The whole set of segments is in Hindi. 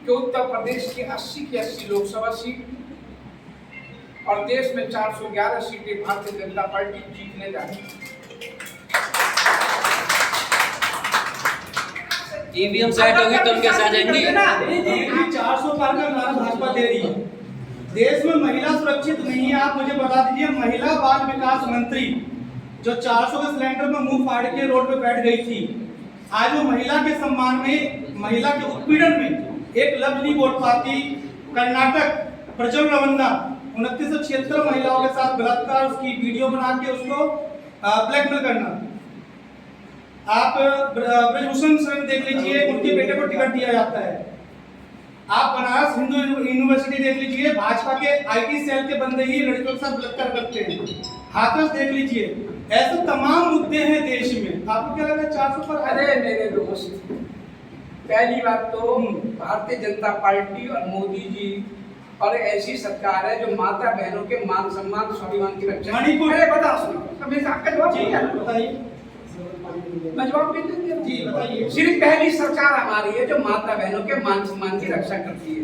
कि उत्तर प्रदेश की 80 लोकसभा सीट और देश में 411 सीटें भारतीय जनता पार्टी जीतने जा रही है। ईवीएम सेट होगी तो हम कैसे आ जाएंगे? 400 पार का नारा भाजपा दे रही है। देश में महिला सुरक्षित नहीं है। आप मुझे बता दीजिए, महिला बाल विकास मंत्री जो 400 के सिलेंडर में मुंह फाड़ के रोड पे बैठ गई थी, आज वो महिला के सम्मान में, महिला के उत्पीड़न में एक लफ्ज नहीं बोल पाती। कर्नाटक प्रज्वल रवन्ना 2976 महिलाओं के साथ बलात्कार, उसकी वीडियो बना के उसको ब्लैकमेल करना। आप ब्रजभूषण शरण देख लीजिए, उनके बेटे को टिकट दिया जाता है। आप बनारस हिंदू यूनिवर्सिटी देख लीजिए, भाजपा के आईटी सेल के बंदे ही लड़कियों के साथ बलात्कार करते हैं। हाथरस देख लीजिए, ऐसे तमाम मुद्दे हैं देश में। आपको क्या लगा 400 पर? अरे मेरे दोस्त, पहली बात तो भारतीय जनता पार्टी और मोदी जी और ऐसी सरकार है जो माता बहनों के मान सम्मान स्वाभिमान की रक्षा। मणिपुर बता सुनो, मैं आपका जवाब बताइए। मैं जवाब भी दे दिया। जी बताइए। सिर्फ पहली सरकार हमारी है जो माता बहनों के मान सम्मान की रक्षा करती है।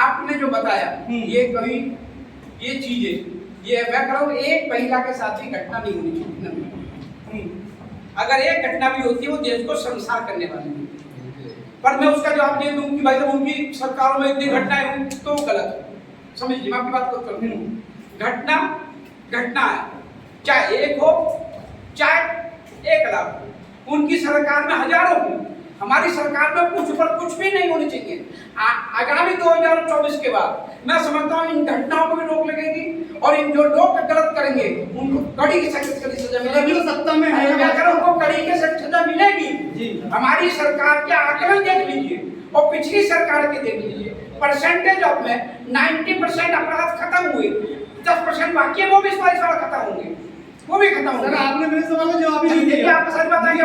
आपने जो बताया ये कहीं ये चीजें, ये मैं कह रहा हूँ एक महिला के साथ ही घटना नहीं होनी चाहिए। अगर एक घटना भी होती है वो देश को शर्मसार करने वाली है। पर मैं उसका जवाब दे दूं कि भाई जब उनकी सरकारों में इतनी घटनाएं हुई तो गलत है। समझ लीजिए, मैं आपकी बात को करती हूँ। घटना है, चाहे एक हो चाहे 1 लाख, उनकी सरकार में हजारों हो, हमारी सरकार में कुछ पर कुछ भी नहीं होनी चाहिए। आगामी 2024 के बाद मैं समझता हूँ इन घटनाओं को भी रोक लगेगी और इन जो लोग गलत करेंगे उनको कड़ी से कड़ी सजा मिलेगी। सत्ता में है, उनको कड़ी के सजा मिलेगी। हमारी सरकार के आकलन देख लीजिए और पिछली सरकार के देख लीजिए, परसेंटेज ऑफ में 90% अपराध खत्म हुए, 10% बाकी है, वो भी इस बार खत्म होंगे, वो भी खत्म होगा। आपने मेरे सवाल का जवाब ही नहीं दिया। आपको सच बताएंगे,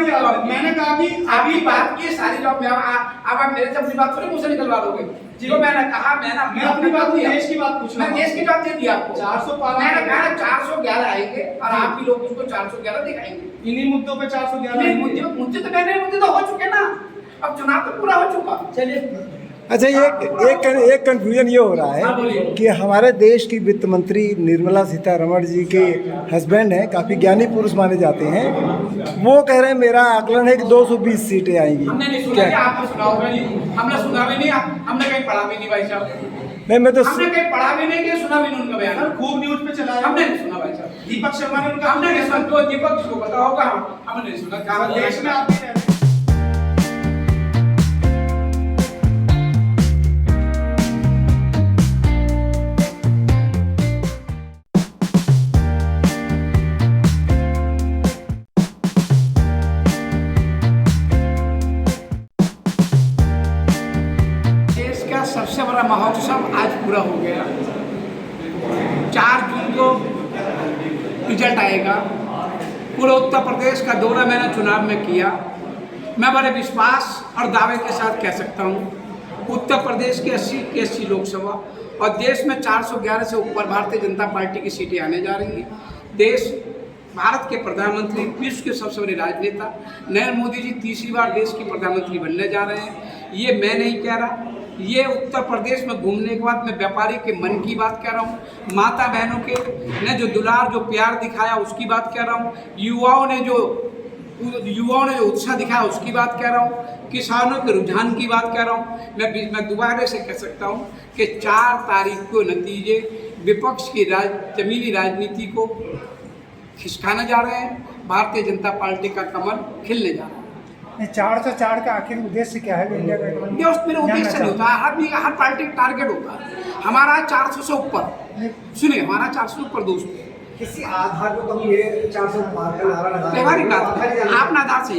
मैंने कहा कि अभी बात की सारी जवाब में अब आप मेरे से अपनी बात थोड़ी मुंह से निकलवा दोगे। जो मैंने कहा, मैंने अपनी बात देश की बात पूछा, मैं देश की बात दे दी आपको। 400 पार मैंने कहा 411 आएंगे और आप ही लोग उसको 411 दिखाएंगे। इन्हीं मुद्दों पे 411 मुद्दे तो कहने मुद्दे तो हो चुके ना, अब चुनाव तो पूरा हो चुका। चलिए, अच्छा, एक कंफ्यूजन ये हो रहा है कि हमारे देश की वित्त मंत्री निर्मला सीतारमण जी के हस्बैंड हैं, काफ़ी ज्ञानी पुरुष माने जाते हैं। वो कह रहे हैं मेरा आकलन है कि 220 सीटें आएंगी। हमने नहीं सुना, आपने सुना होगा जी? हमने सुना भी नहीं, हमने कहीं पढ़ा भी नहीं भाई साहब। नहीं, मैं तो हमने कहीं पढ़ा भी नहीं कि सुना भी नहीं उनका बयान। खूब न्यूज पे चला है, हमने नहीं सुना भाई साहब। दीपक शर्मा ने उनका, हमने नहीं सुना, तो दीपक को पता होगा, हमने नहीं सुना। कहा देश में आप भी रह रहे हैं। सबसे बड़ा महोत्सव आज पूरा हो गया। 4 जून को रिजल्ट आएगा। पूरे उत्तर प्रदेश का दौरा मैंने चुनाव में किया। मैं बड़े विश्वास और दावे के साथ कह सकता हूँ उत्तर प्रदेश की 80 लोकसभा और देश में 411 से ऊपर भारतीय जनता पार्टी की सीटें आने जा रही हैं। देश, भारत के प्रधानमंत्री, विश्व के सबसे बड़े राजनेता नरेंद्र मोदी जी तीसरी बार देश के प्रधानमंत्री बनने जा रहे हैं। ये मैं नहीं कह रहा, ये उत्तर प्रदेश में घूमने के बाद मैं व्यापारी के मन की बात कह रहा हूँ, माता बहनों के ने जो दुलार जो प्यार दिखाया उसकी बात कह रहा हूँ, युवाओं ने जो उत्साह दिखाया उसकी बात कह रहा हूँ, किसानों के रुझान की बात कह रहा हूँ। मैं दोबारा से कह सकता हूँ कि 4 तारीख को नतीजे विपक्ष की जमीनी राजनीति को खिसकाने जा रहे हैं। भारतीय जनता पार्टी का कमल खिलने जा रहा है। 404 का आखिर उद्देश्य क्या है? इंडिया का मेरा उद्देश्य नहीं होता, हर पार्टी का टारगेट होता है। हमारा 400 से ऊपर, सुनिए, हमारा 400 से ऊपर दोस्त है। किसी आधार पर तुम ये 400 पार का नारा लगा व्यवहारिक बात, आपने आधार से,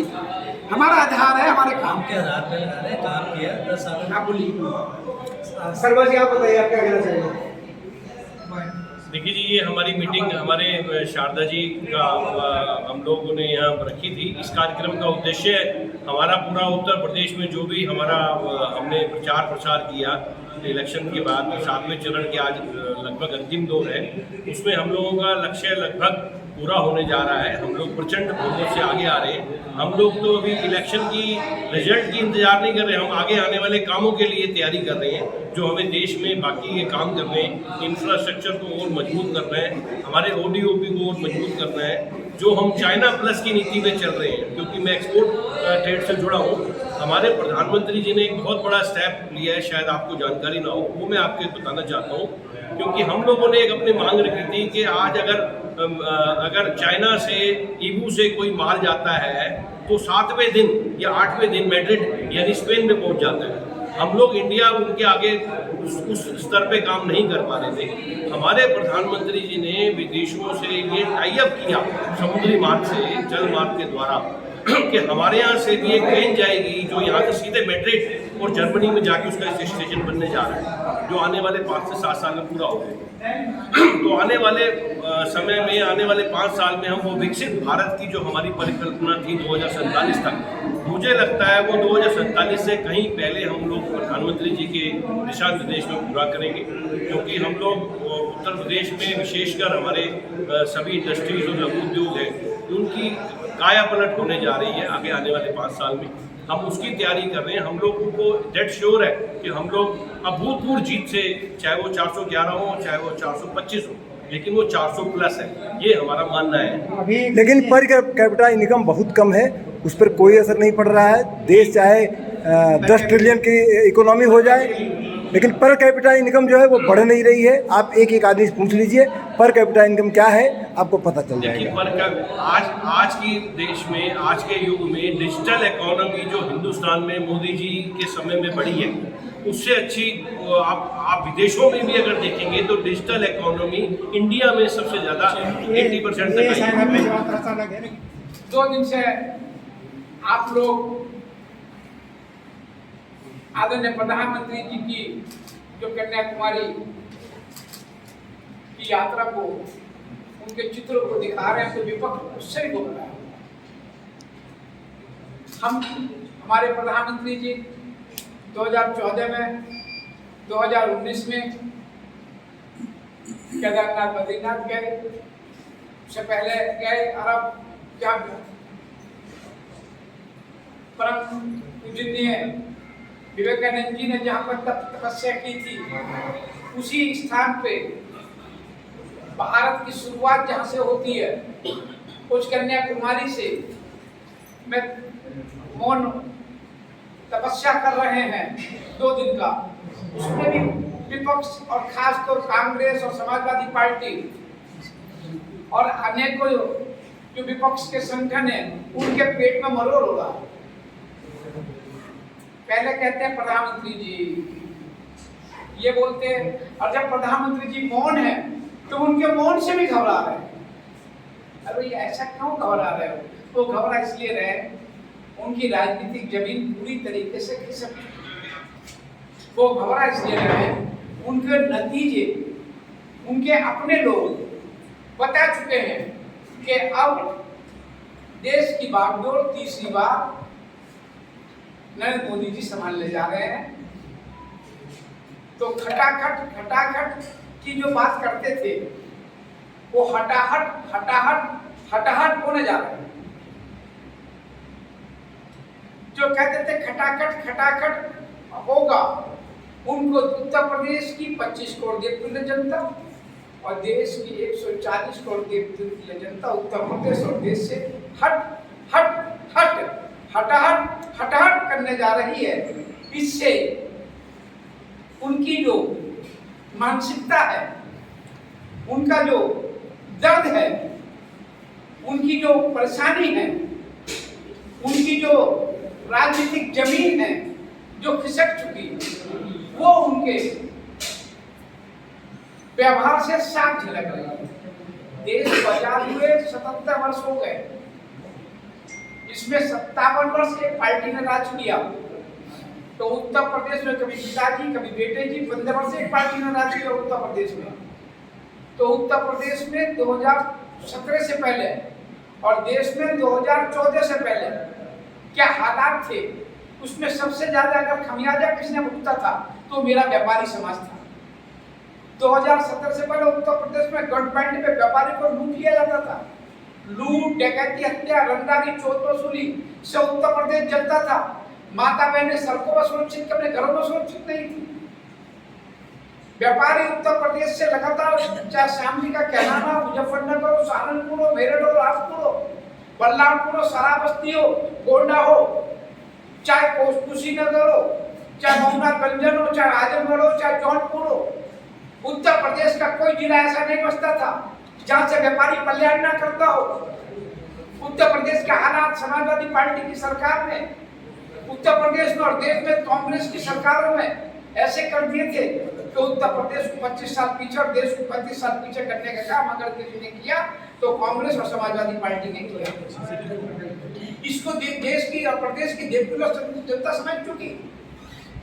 हमारा आधार है हमारे काम के आधार पर लगा रहे हैं, काम किया 10 साल। आप बोलिए। शर्मा जी, आप बताइए, आप क्या कहना चाहेंगे? देखिए जी, ये हमारी मीटिंग हमारे शारदा जी का हम लोगों ने यहाँ रखी थी। इस कार्यक्रम का उद्देश्य हमारा पूरा उत्तर प्रदेश में जो भी हमारा हमने प्रचार प्रसार किया इलेक्शन के बाद 7वें चरण के आज लगभग अंतिम दौर है, उसमें हम लोगों का लक्ष्य लगभग पूरा होने जा रहा है। हम लोग प्रचंड बहुमत से आगे आ रहे हैं हम लोग तो अभी इलेक्शन की रिजल्ट की इंतजार नहीं कर रहे, हम आगे आने वाले कामों के लिए तैयारी कर रहे हैं, जो हमें देश में बाकी ये काम करने हैं, इंफ्रास्ट्रक्चर को और मजबूत करना है, हमारे ODOP को और मजबूत करना है, जो हम चाइना प्लस की नीति में चल रहे हैं, क्योंकि मैं एक्सपोर्ट ट्रेड से जुड़ा हूँ। हमारे प्रधानमंत्री जी ने एक बहुत बड़ा स्टेप लिया है, शायद आपको जानकारी ना हो, वो मैं आपको बताना चाहता हूँ, क्योंकि हम लोगों ने एक अपनी मांग रखी थी कि आज अगर चाइना से ईबू से कोई माल जाता है तो 7वें दिन या 8वें दिन मैड्रिड यानी स्पेन में पहुंच जाता है। हम लोग इंडिया उनके आगे उस स्तर पे काम नहीं कर पा रहे थे। हमारे प्रधानमंत्री जी ने विदेशों से ये टाई अप किया समुद्री मार्ग से, जल मार्ग के द्वारा, कि हमारे यहाँ से भी एक ट्रेन जाएगी जो यहाँ से सीधे मैड्रिड और जर्मनी में जाके उसका स्टेशन बनने जा रहा है, जो आने वाले 5 से 7 साल में पूरा हो जाएगा। तो आने वाले समय में, आने वाले 5 साल में हम वो विकसित भारत की जो हमारी परिकल्पना थी 2047 तक, मुझे लगता है वो 2047 से कहीं पहले हम लोग प्रधानमंत्री जी के दिशा निर्देश में पूरा करेंगे, क्योंकि हम लोग उत्तर प्रदेश में विशेषकर हमारे सभी इंडस्ट्रीज और लघु उद्योग हैं, उनकी काया पलट होने जा रही है आगे आने वाले 5 साल में। हम उसकी तैयारी कर रहे हैं। हम लोगों को डेट श्योर है कि हम लोग अभूतपूर्व जीत से, चाहे वो 411 हो, चाहे वो 425 हो, लेकिन वो 400 प्लस है, ये हमारा मानना है। अभी लेकिन पर कैपिटा इनकम बहुत कम है, उस पर कोई असर नहीं पड़ रहा है। देश चाहे 10 ट्रिलियन की इकोनॉमी हो जाए, लेकिन पर कैपिटा इनकम जो है वो बढ़ नहीं रही है। आप एक आदमी से पूछ लीजिए पर कैपिटा इनकम क्या है, आपको पता चल देखिए, जाएगा। आज की देश में, आज के युग में डिजिटल इकोनॉमी जो हिंदुस्तान में मोदी जी के समय में बढ़ी है, उससे अच्छी आप विदेशों में भी अगर देखेंगे तो डिजिटल इकोनॉमी इंडिया में सबसे ज़्यादा 80% तक आई है। 2 दिन से आप लोग आदरणीय प्रधानमंत्री जी की जो कन्याकुमारी की यात्रा को, उनके चित्रों को दिखा रहे हैं, तो विपक्ष उससे ही बोल रहा है। हमारे प्रधानमंत्री जी 2014 में, 2019 में केदारनाथ बद्रीनाथ गए, उससे पहले गए अरब, क्या परम पूजनीय विवेकानंद जी ने जहाँ पर तपस्या की थी, उसी स्थान पे भारत की शुरुआत जहाँ से होती है, उस कन्याकुमारी से मैं मौन तपस्या कर रहे हैं 2 दिन का। उसमें भी विपक्ष और खासकर कांग्रेस और समाजवादी पार्टी और अनेकों जो विपक्ष के संगठन है, उनके पेट में मरोड़ हो रहा है। पहले कहते हैं प्रधानमंत्री जी, ये बोलते हैं, और जब प्रधानमंत्री जी मौन है तो उनके मौन से भी घबरा रहे हैं। अरे ऐसा क्यों घबरा रहे हो? तो घबरा इसलिए रहे, उनकी राजनीतिक जमीन पूरी तरीके से खिसक चुकी। वो घबरा इसलिए रहे, उनके नतीजे उनके अपने लोग बता चुके हैं कि अब देश की बागडोर तीसरी बार नरेंद्र मोदी जी संभालने जा रहे हैं। तो खटाखट की जो बात करते थे, वो हटाहट होने जा रहे हैं। जो कहते थे खटाखट होगा, उनको उत्तर प्रदेश की 25 करोड़ देवतुल्य जनता और देश की 140 करोड़ देवतुल्य जनता उत्तर प्रदेश और देश से हटाहट करने जा रही है। इससे उनकी जो मानसिकता है, उनका जो दर्द है, उनकी जो परेशानी है, उनकी जो राजनीतिक जमीन है जो खिसक चुकी, वो उनके व्यवहार से साफ झलक रही है। देश को आजाद हुए 77 वर्ष हो गए, इसमें 57 वर्ष एक पार्टी ने राज किया। तो उत्तर प्रदेश में कभी पिताजी, कभी बेटे जी, 15 वर्ष एक पार्टी ने राज किया उत्तर प्रदेश में। तो उत्तर प्रदेश में 2017 से पहले और देश में 2014 से पहले क्या हालात थे, उसमें सबसे ज्यादा अगर खमियाजा किसने भुगता था तो मेरा व्यापारी समाज था। 2017 से पहले उत्तर प्रदेश में गवर्नमेंट पे व्यापारी को लूट लिया जाता था। लूट, डकैती, हत्या, रंगदारी, चोट वसूली से उत्तर प्रदेश जलता था। माता बहनें सड़कों पर सुरक्षित, अपने घरों में सुरक्षित नहीं थी। व्यापारी उत्तर प्रदेश से लगातार, चाहे शामली का कहलाना, मुजफ्फरनगर हो, सहारनपुर हो, मेरठ हो, राजपुर हो, बल्लारपुर हो, शराबस्ती हो, गोंडा हो, चाहे कुशीनगर हो, चाहे मोहम्मदगंज हो, चाहे आजमगढ़ हो, चाहे जौनपुर हो, उत्तर प्रदेश का कोई जिला ऐसा नहीं बचता था जहां से व्यापारी कल्याण न करता हो। उत्तर प्रदेश के हालात समाजवादी पार्टी की सरकार में, उत्तर प्रदेश में और देश में कांग्रेस की सरकारों में ऐसे कर दिए थे कि उत्तर प्रदेश को 25 साल पीछे और देश को 35 साल पीछे करने का काम अगर किसी ने किया तो कांग्रेस और समाजवादी पार्टी ने किया। इसको देश की और प्रदेश की जनता समझ चुकी।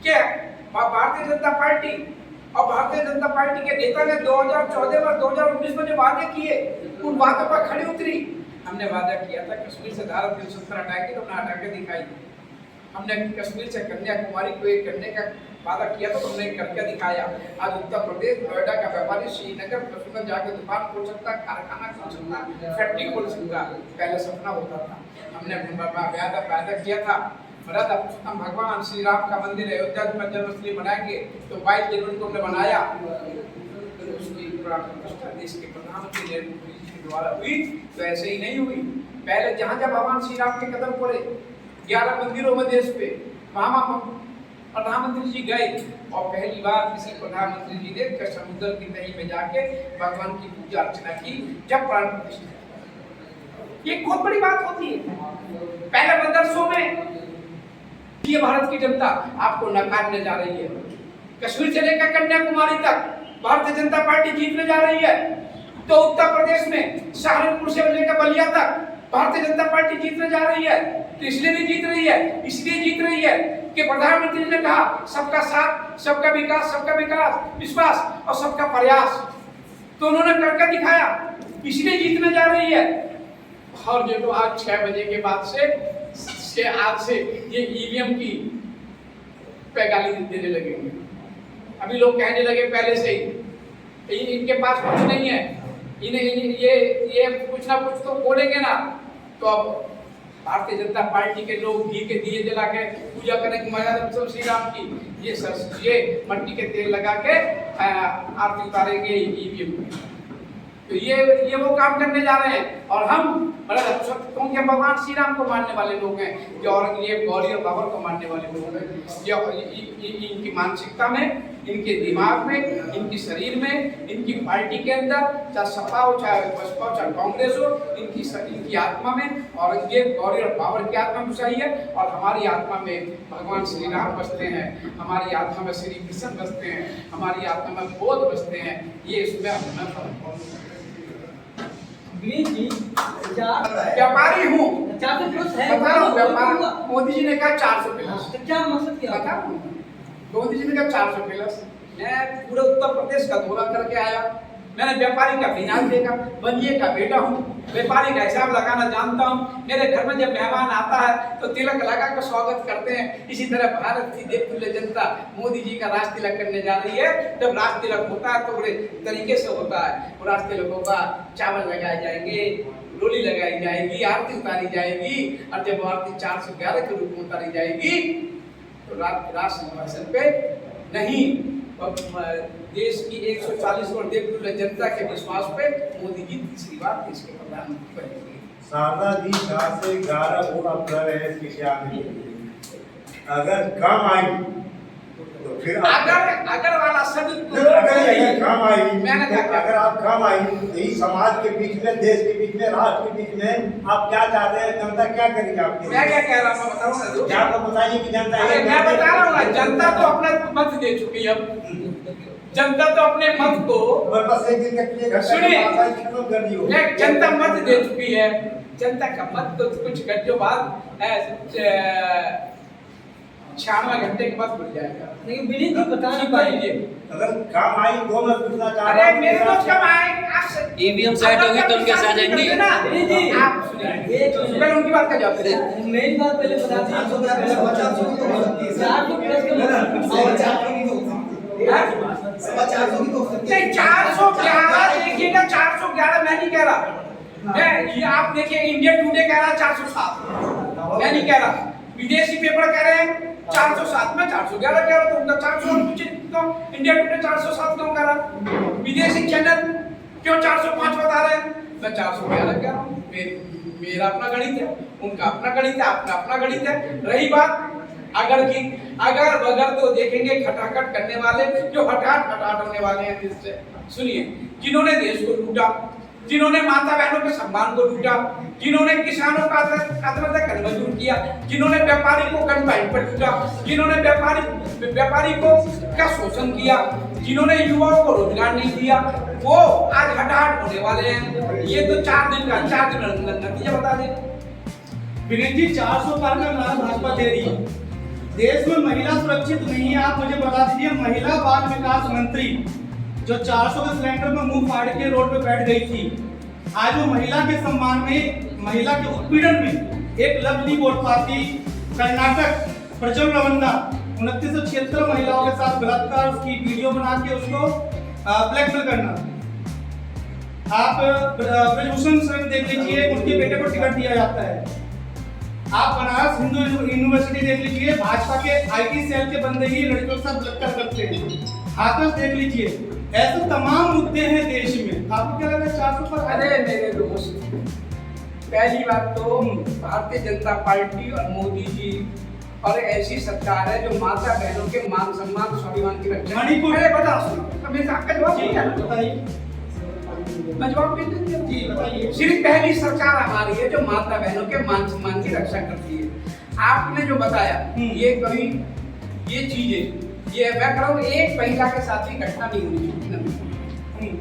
क्या भारतीय जनता पार्टी और भारतीय जनता पार्टी के नेता ने 2014 और 2019 में जो वादे किए, उन वादों पर खड़ी उतरी। हमने वादा किया था कश्मीर से धारा 370 हटाएंगे, तो हमने हटा के दिखाई। हमने कश्मीर से कन्याकुमारी को एक करने का वादा किया था, तो हमने करके दिखाया। आज उत्तर प्रदेश नोएडा का व्यापारी श्रीनगर में जाकर दुकान खोल सकता, कारखाना खोल सकता, फैक्ट्री खोल सकता। पहले सपना होता था। हमने वादा किया था पुरुषोत्तम भगवान श्री राम का मंदिर अयोध्या में जन्मस्थली बनाएंगे, तो 22 जनवरी को हमने बनाया। उसकी प्रतिष्ठा देश के प्रधानमंत्री नरेंद्र मोदी जी के द्वारा हुई, तो ऐसे ही नहीं हुई। पहले जहाँ जहाँ भगवान श्री राम के कदम पड़े 11 मंदिरों में देश पे, वहाँ प्रधानमंत्री जी गए और पहली बार किसी प्रधानमंत्री जी ने समुद्र की तही में जाके भगवान की पूजा अर्चना की जब प्राण प्रतिष्ठा। ये बहुत बड़ी बात होती है। पहले मदरसों में ये भारत की जनता आपको नकारने जा रही है। कश्मीर से लेकर कन्याकुमारी तक भारतीय जनता पार्टी जीतने जा रही है, तो उत्तर प्रदेश में सहारनपुर से लेकर बलिया तक भारतीय जनता पार्टी जीतने जा रही है। तो इसलिए नहीं जीत रही है, इसलिए जीत रही है कि प्रधानमंत्री ने कहा सबका साथ, सबका विकास, विश्वास और सबका प्रयास, तो उन्होंने करके दिखाया, इसलिए जीतने जा रही है। और जो आज 6 बजे के बाद से आज से ये ईवीएम की गाली देने लगेंगे। अभी लोग कहने लगे पहले से ही इनके पास कुछ नहीं है, इन्हें ये कुछ ना कुछ तो बोलेंगे ना। तो अब भारतीय जनता पार्टी के लोग घी के दिए जला के पूजा करेंगे महाराज श्री राम की, ये मट्टी के तेल लगा के आरती उतारेंगे ईवीएम में। तो ये वो काम करने जा रहे हैं। और हम क्योंकि हम भगवान श्री राम को मानने वाले लोग हैं, जो औरंगजेब, गौरी और बाबर को मानने वाले लोग हैं। इनकी मानसिकता में, इनके दिमाग में, इनके शरीर में, इनकी पार्टी के अंदर, चाहे सपा हो, चाहे बसपा हो, चाहे कांग्रेस हो, इनकी आत्मा में औरंगजेब, गौरी और बाबर की आत्मा घुसाई है। और हमारी आत्मा में भगवान श्री राम बसते हैं, हमारी आत्मा में श्री कृष्ण बसते हैं, हमारी आत्मा में बौद्ध बसते हैं। ये इसमें हमें व्यापारी हूँ, मोदी जी ने कहा 400 प्लस, क्या मकसद क्या बता। मोदी जी ने कहा 400 प्लस। मैं पूरे उत्तर प्रदेश का दौरा करके आया। मैंने व्यापारी का मिजाज देखा, बनिए का बेटा हूँ, व्यापारी का हिसाब लगाना जानता हूँ। मेरे घर में जब मेहमान आता है तो तिलक लगा कर स्वागत करते हैं। इसी तरह भारत की देवतुल्य जनता मोदी जी का राज तिलक करने जा रही है। जब राज तिलक होता है तो बड़े तरीके से होता है। वो राज तिलक होगा, चावल लगाए जाएंगे, डोली लगाई जाएगी, आरती उतारी जाएगी, और जब आरती 411 के रूप में उतारी जाएगी तो राज सिंहासन पे नहीं, देश की 140 करोड़ देवतुल्य जनता के विश्वास पे मोदी जी तीसरी बार देश के प्रधानमंत्री बनेंगे। शारदा जी 4 से 11 वोट आप कर रहे हैं, इसकी क्या अगर कम आई तो फिर अगर वाला सभी अगर कम आई, मैंने कहा अगर आप कम आई तो इस समाज के बीच में, देश के बीच में, राष्ट्र के बीच में आप क्या चाहते हैं? जनता क्या करेगी आपके? मैं क्या कह रहा हूँ, मैं बता रहा हूँ क्या आपको बताइए कि जनता मैं बता रहा हूँ, जनता तो अपना मत दे चुकी है। अब जनता तो अपने मत को सुनिए, जनता मत दे चुकी है। जनता का मत तो कुछ घंटों बाद 96 घंटे के बाद खुल जाएगा। लेकिन बिनी जी बता नहीं पाएंगे अगर काम आई तो मैं पूछना चाह रहा हूं। अरे मेरे दोस्त कब आए? ईवीएम सेट होगी तो उनके साथ जाएंगे। बिनी जी आप सुनिए, पहले उनकी बात का जवाब दीजिए। मेरी बात पहले बता दीजिए। 400 प्लस के नहीं 411 देखिएगा, 411 मैं नहीं कह रहा, ये आप देखिए, इंडियन टुडे कह रहा है 407, मैं नहीं कह रहा, विदेशी पेपर कह रहे हैं 407, मैं 411 कह रहा, तो उनका 400 क्यों, इंडिया टुडे 407 क्यों कह रहा, विदेशी चैनल क्यों 405 बता रहे हैं, मैं 411 कह रहा हूँ। मेरा अपना गणित है, उनका अपना गणित है, अपना अपना गणित है। रही बात अगर की, अगर बगर तो देखेंगे खटाखट करने वाले जो हटाट होने वाले हैं इससे। सुनिए, जिन्होंने देश को लूटा, जिन्होंने माता बहनों के सम्मान को लूटा, जिन्होंने किसानों का आत्महत्या कर मजबूर किया, जिन्होंने व्यापारी को गन पॉइंट पर लूटा, जिन्होंने व्यापारी को का शोषण किया, जिन्होंने युवाओं को रोजगार नहीं दिया, वो आज हटाहट होने वाले हैं। ये तो 4 दिन नतीजा बता दें। विनीत जी, 400 पार का नारा भाजपा दे रही है, देश में महिला सुरक्षित नहीं है। आप मुझे बता दीजिए, महिला बाल विकास मंत्री जो 400 के सिलेंडर में मुंह फाड़ के रोड पे बैठ गई थी, आज वो महिला के सम्मान में, महिला के उत्पीड़न में एक लफ्ज नहीं बोल पाती। कर्नाटक प्रज्वल रवन्ना 2976 महिलाओं के साथ बलात्कार, उसकी वीडियो बना के उसको ब्लैकमेल करना। आप ब्रजभूषण शरण देख लीजिए, उनके बेटे को टिकट दिया जाता है। आप बनारस हिंदू यूनिवर्सिटी देख लीजिए, भाजपा के IT सेल के बंदे ही लड़कियों के साथ बलात्कार करते हैं। हाथरस देख लीजिए, ऐसे तमाम मुद्दे हैं देश में। आपको क्या लगा 400 पर? अरे मेरे दोस्त, पहली बात तो भारतीय जनता पार्टी और मोदी जी और ऐसी सरकार है जो माता बहनों के मान सम्मान स्वाभिमान की रक्षा। मणिपुर, अरे बता, मैं आपका जवाब जी बताइए, मैं जवाब दे दूंगा। जी बताइए। सिर्फ पहली सरकार हमारी है जो माता बहनों के मान सम्मान की रक्षा करती है। आपने जो बताया ये कहीं ये चीजें, ये मैं कह रहा हूँ, एक महिला के साथ ही घटना नहीं होनी चाहिए।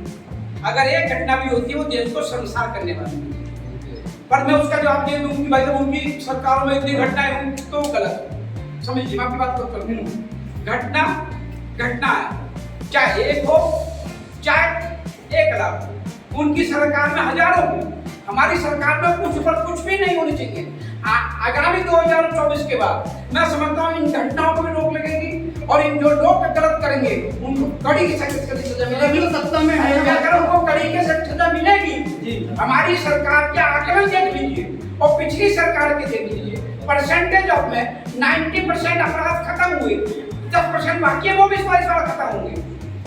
अगर एक घटना भी होती है वो देश को संसार करने वाली है। पर मैं उसका जवाब दे दूं कि भाई जब उनकी सरकारों में इतनी घटनाएं हुई तो गलत समझिए। मैं आपकी बात को कर दूं, घटना है, चाहे एक हो चाहे 1 लाख, उनकी सरकार में हजारों हो, हमारी सरकार में कुछ पर कुछ भी नहीं होनी चाहिए। आगामी 2024 के बाद मैं समझता हूँ इन घटनाओं को भी रोक लगेगी और इन जो लोग गलत करेंगे उनको कड़ी की सजा मिलेगी। सत्ता में है, उनको कड़ी की सजा मिलेगी। हमारी सरकार के आंकड़े देख लीजिए और पिछली सरकार के देख लीजिए, परसेंटेज ऑफ में 90% अपराध खत्म हुए, 10% बाकी है, वो भी इस बार खत्म होंगे,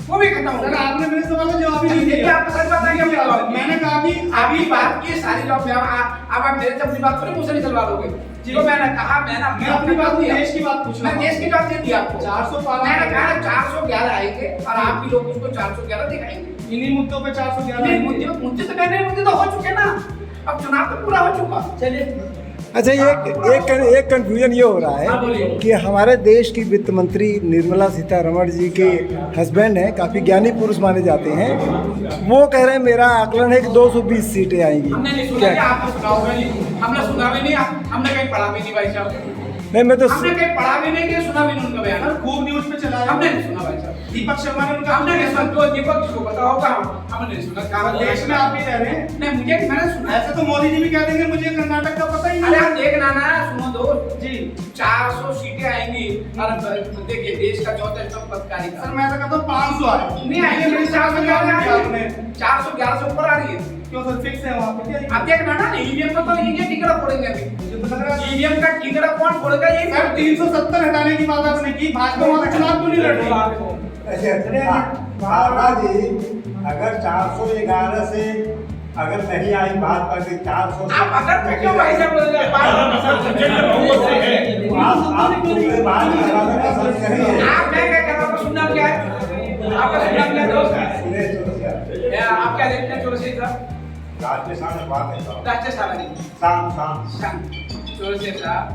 वो भी खत्म होगा। आपने मेरे सवाल का जवाब ही नहीं दिया। आप सच बताइए, मैंने कहा कि अभी बात की सारी जवाब अब आप मेरे से अपनी बात करें, मुझसे निकलवा लोगे। जो मैंने कहा, मैंने अपनी बात, देश की बात पूछना, मैं देश की बात दे दी आपको। 400 पार मैंने कहा 411 आएंगे और आप भी लोग उसको 411 दिखाएंगे। इन्हीं मुद्दों पे 411 मुद्दे तो कहने मुद्दे तो हो चुके ना, अब चुनाव तो पूरा हो चुका। चलिए, अच्छा, एक कंफ्यूजन ये हो रहा है कि हमारे देश की वित्त मंत्री निर्मला सीतारमण जी के हस्बैंड हैं, काफ़ी ज्ञानी पुरुष माने जाते हैं। वो कह रहे हैं मेरा आकलन है कि 220 सीटें आएंगी। हमने नहीं सुना, आपने सुना होगा नहीं, हमने सुना भी नहीं, हमने कहीं पढ़ा भी नहीं भाई साहब। नहीं, मैं तो हमने कहीं पढ़ा भी नहीं कि सुना भी नहीं उनका बयान। खूब न्यूज पे चला है, हमने नहीं सुना भाई साहब। दीपक शर्मा ने उनका, हमने नहीं सुना, तो दीपक को पता होगा, हमने नहीं सुना। कारण देश में आप भी रह रहे हैं। नहीं, मुझे मैंने सुना। ऐसे तो मोदी जी भी कह देंगे मुझे कर्नाटक का पता ही अरे नहीं। आप देखना ना, सुनो दोस्त जी, 400 सीटें आएंगी और देखिए देश का 14 स्टॉप पदकारी सर मैं तो कहता हूँ 500 आ रहे नहीं आएंगे, मेरे 411 411 से ऊपर आ रही है। क्यों सर, फिक्स है वहाँ पे क्या? आप देखना ना, ईवीएम का तो ये टिकड़ा फोड़ेंगे अभी। मुझे तो लग रहा है ईवीएम का टिकड़ा कौन फोड़ेगा? ये सर 370 हटाने की बात आपने की, भाजपा वहाँ पे चुनाव क्यों नहीं लड़ रही? बाबा जी, अगर 411 से अगर नहीं आई भाजपा की 400 आप अगर पे क्यों भाई साहब बोल रहे हैं? आप मैं क्या कर रहा हूँ, सुनना क्या है आपका, सुनना क्या दोस्त? आप क्या देखते हैं चौरसिया साहब? राजस्थान में बात है, राजस्थान में शाम चौरसिया साहब,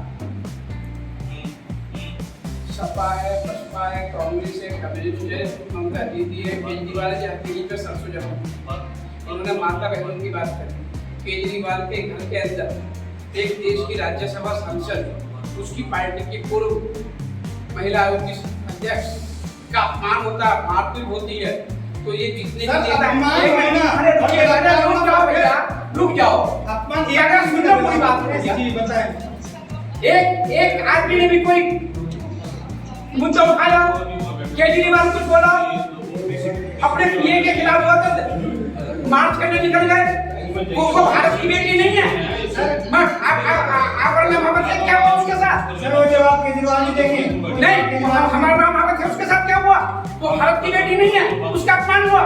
सपा है, बसपा है, कांग्रेस है, कम्युनिस्ट है, ममता दीदी है, केजरीवाल जी हथेली पे सरसों जमा। उन्होंने माता बहनों की बात करी। केजरीवाल के घर के अंदर एक देश की राज्यसभा सांसद, उसकी पार्टी की पूर्व महिला आयोग की अध्यक्ष का अपमान होता है, मारपीट होती है, तो ये जितने सर, नेता अपमान हैं, है ना? अरे रुक जाओ भैया, रुक जाओ। अपमान ये अगर सुनो पूरी बात है जी बताएं। एक आदमी ने भी कोई मुद्दा उठाया, केजरीवाल कुछ बोला, अपने पीए के खिलाफ हुआ तो मार्च करने निकल गए, वो भारत की बेटी नहीं है। आप और मैं मोहब्बत है, क्या हुआ उसके साथ? चलो जवाब केजरीवाल जी देंगे। नहीं, हमारा नाम मोहब्बत है, उसके साथ क्या हुआ? वो भारत की बेटी नहीं है, उसका अपमान हुआ।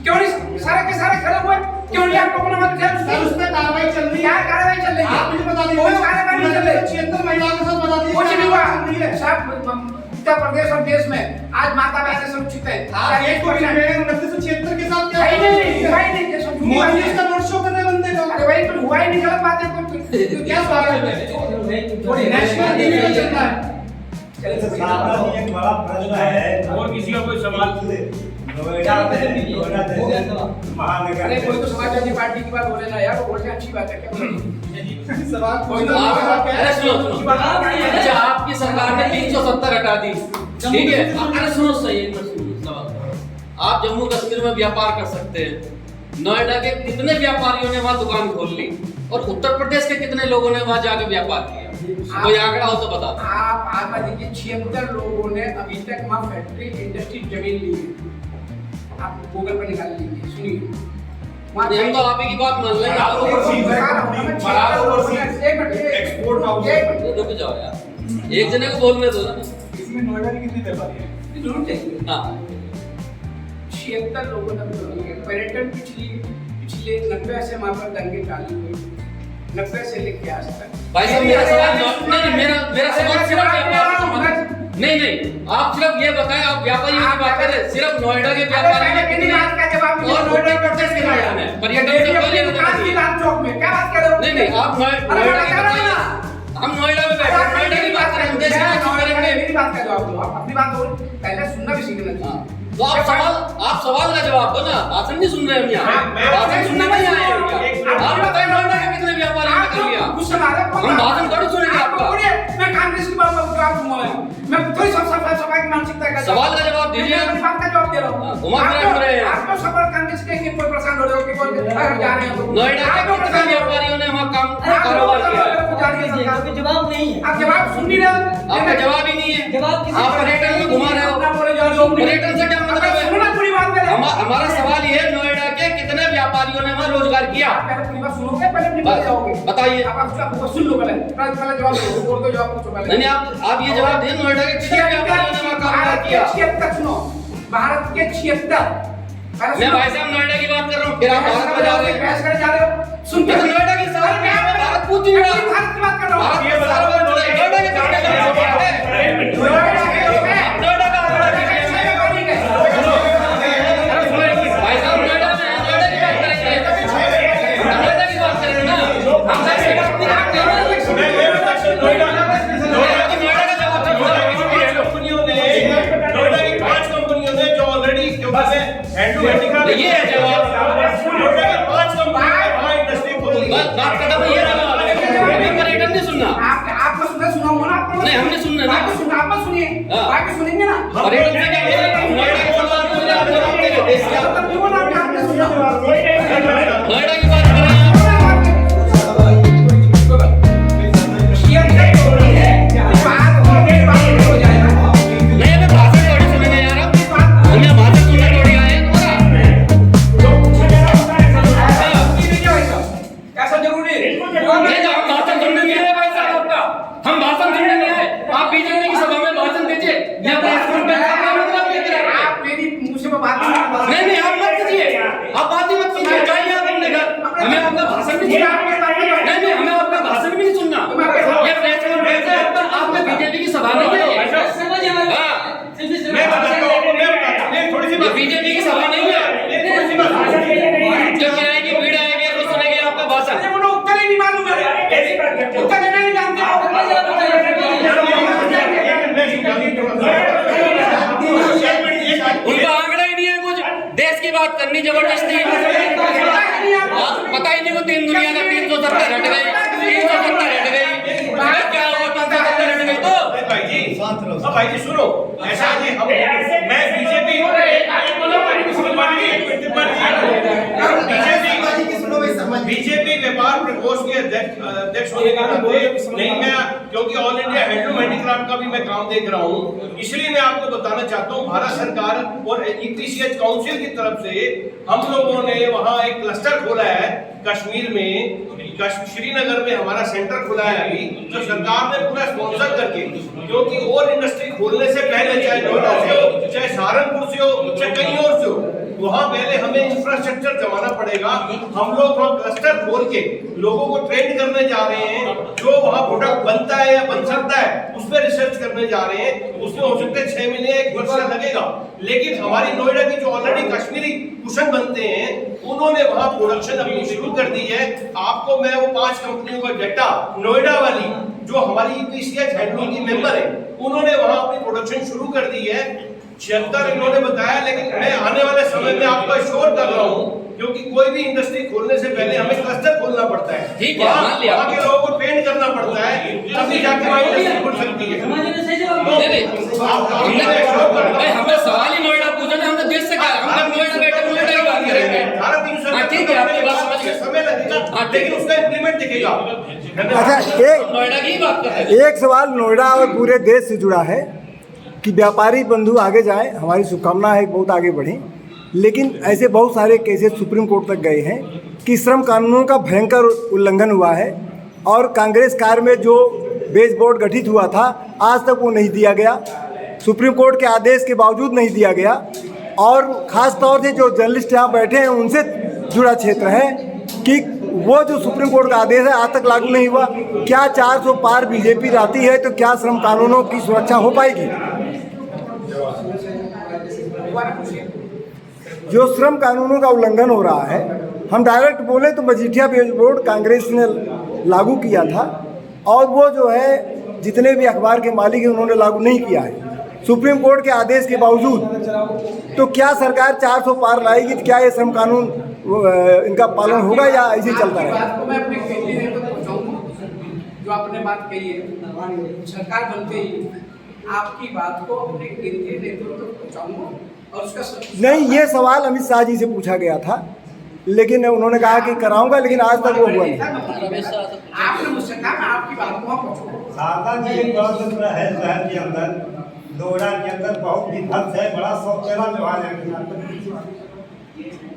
क्यों नहीं सारे के सारे खड़े हुए? क्यों नहीं आपको अपना मत है? उस पे कार्रवाई चल रही है। क्या कार्रवाई चल रही है? आप मुझे बता दीजिए। कोई कार्रवाई नहीं चल रही। 76 महिलाओं के साथ बता दीजिए। कुछ नहीं हुआ। सब उत्तर प्रदेश और देश में आज माता बहनें सुरक्षित है। आप एक को 1976 के साथ क्या मोदी इसका नोट शो करने बंदे का। अरे भाई कुछ हुआ ही नहीं, गलत बात है। कोई क्या स्वागत है? नेशनल टीवी पे चल रहा है। सादा जी एक बड़ा प्रश्न है। और किसी का कोई सवाल? नोएडा महानगर अरे कोई तो समाजवादी पार्टी की बात बोले ना यार, वो बोलते अच्छी बात है। क्या सवाल कोई तो अरे सुनो अच्छा, आपकी सरकार ने 370 हटा दी, ठीक है? अरे सुनो सही, एक मिनट सुनो सवाल। आप जम्मू कश्मीर में व्यापार कर सकते हैं। नोएडा के कितने व्यापारियों ने वहाँ दुकान खोल ली और उत्तर प्रदेश के कितने लोगों ने वहाँ जाकर व्यापार किया? कोई आंकड़ा हो तो बता दो। आप आज देखिए 76 लोगों ने अभी तक वहाँ फैक्ट्री इंडस्ट्री जमीन ली है। आप गूगल पर निकाल लीजिए, सुनिए। हम तो आप ही की बात मान लेंगे। रुक जाओ यार, एक जने को बोलने दो ना। इसमें नोएडा के कितने व्यापारी हैं? जरूर चाहिए। हाँ 76 लोगों ने पर्यटन पिछले 90 से वहाँ पर दंगे चालू हुए, 90 से लेके आज तक। भाई साहब मेरा सवाल नहीं, मेरा सवाल सिर्फ व्यापार से संबंधित नहीं, आप सिर्फ ये बताएं, आप व्यापारियों की बात करें, सिर्फ नोएडा के व्यापारी ने कितने और उत्तर प्रदेश के लोगों ने पर्यटन से पहले क्या बात कर रहे हो? नहीं आप नोएडा की बताइए। हम नोएडा में बैठे, नोएडा की बात करें, देश में मेरी बात का जवाब दो। आप अपनी बात बोलो, पहले सुनना भी सीखना चाहिए। तो आप सवाल का जवाब दो ना, भाषण नहीं सुन रहे हम यहाँ, भाषण सुनने नहीं आए हैं क्या? आप बताएं नोएडा के कितने व्यापारी ने कर लिया? हम भाषण थोड़ी सुनेंगे आपका। मैं कांग्रेस की बात मैं थोड़ी सभा की मानसिकता का सवाल का जवाब दीजिए। मैं बात का जवाब दे रहा हूँ। घुमा रहे हैं आपको सफल कांग्रेस के कोई परेशान हो रहे हो कि कोई जा रहे हो? नोएडा के कितने व्यापारियों ने वहाँ काम कारोबार किया? जवाब नहीं है। आप जवाब सुन नहीं रहे हो। आपका जवाब ही नहीं है। जवाब किसी आप पर्यटन में घुमा रहे हो। पर्यटन से क्या मतलब है? सुनना पूरी बात करें। हमारा सवाल ये है, नोएडा के कितने व्यापारियों ने वहाँ रोजगार किया? आप पहले पूरी बात सुनोगे, पहले अपनी बात जाओगे। बताइए। आप सुन लो पहले जवाब दो, बोल दो जवाब पूछो पहले। नहीं आप ये जवाब दें, नोएडा के कितने व्यापारियों ने वहाँ कारोबार किया? 76 सुनो, भारत के 76। मैं भाई साहब नोएडा की बात कर रहा हूँ, फिर आप भारत में जा रहे हैं। बहस करने जा रहे हो? सुन मैं तो नोएडा की सारी भारत पूछ नहीं रहा। भारत की बात कर रहा हूँ। भारत ये बता रहा हूँ, नोएडा के कितने व्यापारी हैं? नोएडा का आंकड़ा कीजिए। भाई साहब नोएडा में नोएडा की बात करेंगे, नोएडा की बात करेंगे ना। हम ऐसी बात नहीं करते। नोएडा का जवाब नोएडा की 5 कंपनियों ने जो ऑलरेडी हैंड टू हैंड ये है जवाब। नोएडा की 5 कंपनियों इंडस्ट्री खोल ली। बात खत्म है, ये जवाब। अभी पर्यटन नहीं सुनना। आपको सुनाऊंगा ना आपको। नहीं, हमने सुनना ना। आपको सुनना, आप सुनिए। हाँ। बाकी सुनेंगे ना। पर्यटन से क्या मतलब? नोएडा के सवाल को आप जवाब देंगे देश का। मतलब क्यों ना आपने सुना? नोएडा की बात कर रहे हैं। नहीं हमें भाषण थोड़ी सुनेंगे यार, हमें भाषण सुनने थोड़ी आए हैं तुम्हारा। ऐसा जरूरी है। नहीं तो हम भाषण सुनने नहीं आए भाई साहब आपका, हम भाषण सुनने नहीं आए। आप बीजेपी की सभा में भाषण दीजिए या प्रेस कॉन्फ्रेंस का मतलब ये क्या है? आप मेरी मुंह से बात नहीं आप मत कीजिए, आप बात ही मत कीजिए, जाइए आप अपने घर। हमें आपका भाषण भी सुनना नहीं, हमें आपका भाषण भी नहीं सुनना। ये प्रेस कॉन्फ्रेंस है, आपका बीजेपी की सभा नहीं है। बीजेपी की सभा नहीं है। जो आएगी भीड़ आएगी तो सुनेंगे आपका भाषण। उत्तर ही नहीं मालूम है, उत्तर देना नहीं जानते हो। उनका आंकड़ा ही नहीं है कुछ, देश की बात करनी जबरदस्ती। पता ही नहीं को तीन दुनिया का 370 हट गई, 370 हट गई। क्या हुआ 370 हट गई तो? भाई जी सुनो, ऐसा जी हम मैं बीजेपी बीजेपी व्यापार प्रकोष्ठ के अध्यक्ष होने के नाते नहीं, मैं क्योंकि ऑल इंडिया हैंडलूम हैंडीक्राफ्ट का भी मैं काम देख रहा हूँ, इसलिए मैं आपको बताना चाहता हूँ भारत सरकार और EPCH काउंसिल की तरफ से हम लोगों ने वहाँ एक क्लस्टर खोला है कश्मीर में श्रीनगर में हमारा सेंटर खुला है अभी, जो सरकार ने पूरा स्पॉन्सर करके, क्योंकि और इंडस्ट्री खोलने से पहले चाहे नोएडा से हो, चाहे सहारनपुर से हो, चाहे कहीं और से हो, वहां पहले हमें इंफ्रास्ट्रक्चर जमाना पड़ेगा। हम लोग वहाँ क्लस्टर खोल के लोगों को ट्रेन करने जा रहे हैं, जो वहाँ प्रोडक्ट बनता है या बन सकता है उस पर रिसर्च करने जा रहे हैं। उसमें हो सकता है 6 महीने 1 वर्ष लगेगा, लेकिन हमारी नोएडा की जो ऑलरेडी कश्मीरी कुशन बनते हैं उन्होंने वहाँ प्रोडक्शन अपनी शुरू कर दी है। आपको मैं वो 5 कंपनियों का डेटा, नोएडा वाली जो हमारी EPCH हैंडलूम की मेंबर है, उन्होंने वहाँ अपनी प्रोडक्शन शुरू कर दी है। 76 इन्होंने बताया, लेकिन मैं आने वाले समय में आपको एश्योर कर रहा हूँ, क्योंकि कोई भी इंडस्ट्री खोलने से पहले हमें क्लस्टर खोलना पड़ता है, ठीक है, मान लिया, वहाँ के लोगों को ट्रेन करना पड़ता है, तभी जाके वहाँ इंडस्ट्री खुल सकती है। हमें सवाल ही नोएडा पूछा ना, हमने देश से कहा, हम नोएडा बैठे नोएडा की बात करेंगे। हाँ ठीक है, आपकी बात समझ गए, समय लगेगा लेकिन उसका इम्प्लीमेंट दिखेगा। अच्छा, नोएडा की बात कर रहे हैं। एक सवाल नोएडा और पूरे देश से जुड़ा है कि व्यापारी बंधु आगे जाएं, हमारी शुभकामना है बहुत आगे बढ़ें, लेकिन ऐसे बहुत सारे केसेस सुप्रीम कोर्ट तक गए हैं कि श्रम कानूनों का भयंकर उल्लंघन हुआ है, और कांग्रेस कार में जो बेस बोर्ड गठित हुआ था आज तक वो नहीं दिया गया, सुप्रीम कोर्ट के आदेश के बावजूद नहीं दिया गया, और ख़ास तौर से जो जर्नलिस्ट यहाँ बैठे हैं उनसे जुड़ा क्षेत्र है कि वो जो सुप्रीम कोर्ट का आदेश है आज तक लागू नहीं हुआ। क्या 400 पार बीजेपी लाती है तो क्या श्रम कानूनों की सुरक्षा हो पाएगी? जो श्रम कानूनों का उल्लंघन हो रहा है, हम डायरेक्ट बोले तो मजीठिया बेस बोर्ड कांग्रेस ने लागू किया था, और वो जो है जितने भी अखबार के मालिक हैं उन्होंने लागू नहीं किया है सुप्रीम कोर्ट के आदेश के बावजूद। तो क्या सरकार 400 पार लाएगी तो क्या ये श्रम कानून इनका पालन होगा या ऐसे चलता रहेगा? बात को मैं अपने केंद्रीय नेतृत्व तक पहुंचाऊंगा। जो आपने बात कही है, सरकार बनते ही आपकी बात को अपने केंद्रीय नेतृत्व तक पहुंचाऊंगा और उसका नहीं, ये सवाल अमित शाह जी से पूछा गया था, लेकिन उन्होंने कहा कि कराऊंगा, लेकिन आज तक वो हुआ नहीं। आपने मुझसे कहा मैं आपकी बात को पहुंचाऊंगा। सागर में एक बड़ा क्षेत्र है शहर के अंदर, नोएडा के अंदर बहुत विभक्त है, बड़ा शौचालय व्यवहार है।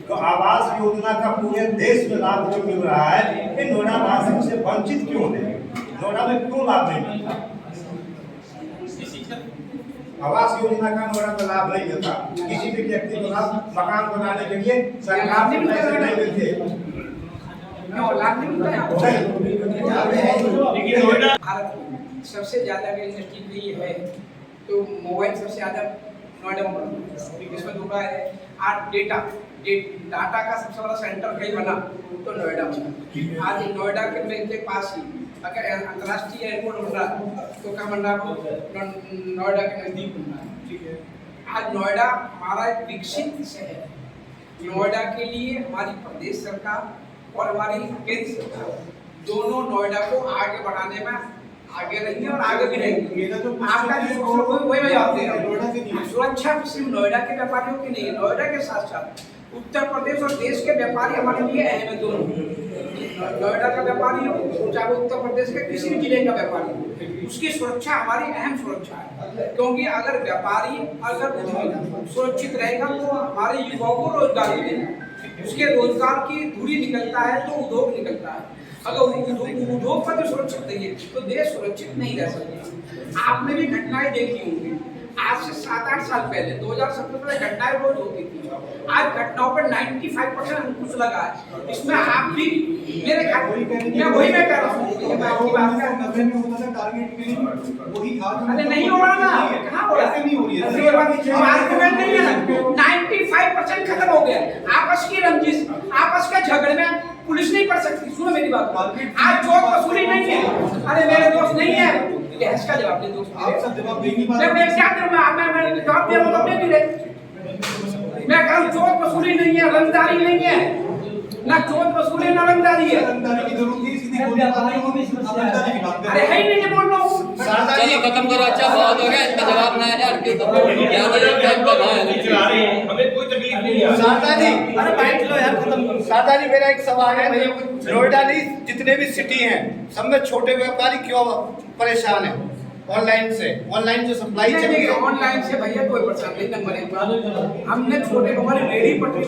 तो आवास योजना का पूरे देश में लाभ क्यों मिल रहा है, ये नोएडा वासी से वंचित क्यों है? नोएडा में क्यों लाभ नहीं मिलता? आवास योजना का नोएडा में लाभ नहीं मिलता, किसी भी व्यक्ति को मकान बनाने के लिए सरकार से पैसे नहीं मिलते। भारत में सबसे ज्यादा अगर इंडस्ट्री ये है तो मोबाइल सबसे ज्यादा नोएडा में, इसमें दूसरा है डाटा का सबसे बड़ा सेंटर कहीं बना तो नोएडा बना। आज नोएडा के पास ही अगर अंतर्राष्ट्रीय एयरपोर्ट बन रहा तो क्या बन रहा, नोएडा के नजदीक बन रहा। आज नोएडा हमारा एक विकसित शहर है। नोएडा के लिए हमारी प्रदेश सरकार और हमारी केंद्र सरकार दोनों नोएडा को आगे बढ़ाने में आगे रहेंगे और आगे भी रहेंगे। आपका जो वही मैं जवाब दे रहा हूँ, सुरक्षा सिर्फ नोएडा के व्यापारियों की नहीं है, नोएडा के साथ साथ उत्तर प्रदेश और देश के व्यापारी हमारे लिए अहम है। दोनों नोएडा का व्यापारी हो चाहे उत्तर प्रदेश के किसी भी जिले का व्यापारी हो, उसकी सुरक्षा हमारी अहम सुरक्षा है। क्योंकि अगर व्यापारी अगर सुरक्षित रहेगा तो हमारे युवाओं को रोजगार मिलेगा, उसके रोजगार की धुरी निकलता है तो उद्योग निकलता है। अगर उद्योग पर सुरक्षित नहीं है तो देश सुरक्षित नहीं रह सकता। आपने भी घटनाएं देखी होंगी, आज से 7-8 साल पहले 2017 में घटनाएं रोज होती थी, आज घटनाओं पर 95% अंकुश लगा है। इसमें आप भी मेरे ख्याल मैं वही मैं कह रहा हूँ, अरे नहीं हो रहा ना, कहाँ हो रहा है, नहीं हो रही है, 95% खत्म हो गया। आपस की रंजिश, आपस के झगड़े में पुलिस नहीं पड़ सकती। सुनो मेरी बात, आज चोर वसूली नहीं है, अरे मेरे दोस्त नहीं है, बहस का जवाब दे दोस्त, आप सब जवाब देंगे। मैं क्या करूँ, मैं जवाब दे रहा हूँ, नहीं दे रहे। मैं कहूँ चोर वसूली नहीं है, रंगदारी नहीं है, ना चोर वसूली ना रंगदारी है। रंगदारी की जरूरत नहीं, सीधी गोली मारने की बात कर। अरे है ही नहीं, बोल रहा हूँ। चलो खत्म करो, अच्छा बहुत हो गया, इसका जवाब ना है यार, हमें कोई तकलीफ नहीं है। शारदा जी, अरे बैठ लो यार, खत्म करो। शारदा जी, मेरा एक सवाल है, नोएडा नहीं जितने भी सिटी हैं सब में छोटे व्यापारी क्यों परेशान है? ऑनलाइन जो सप्लाई चल रही है, ऑनलाइन से भैया कोई परेशान नहीं। नंबर 1 हमने छोटे हमारे रेडी पटरी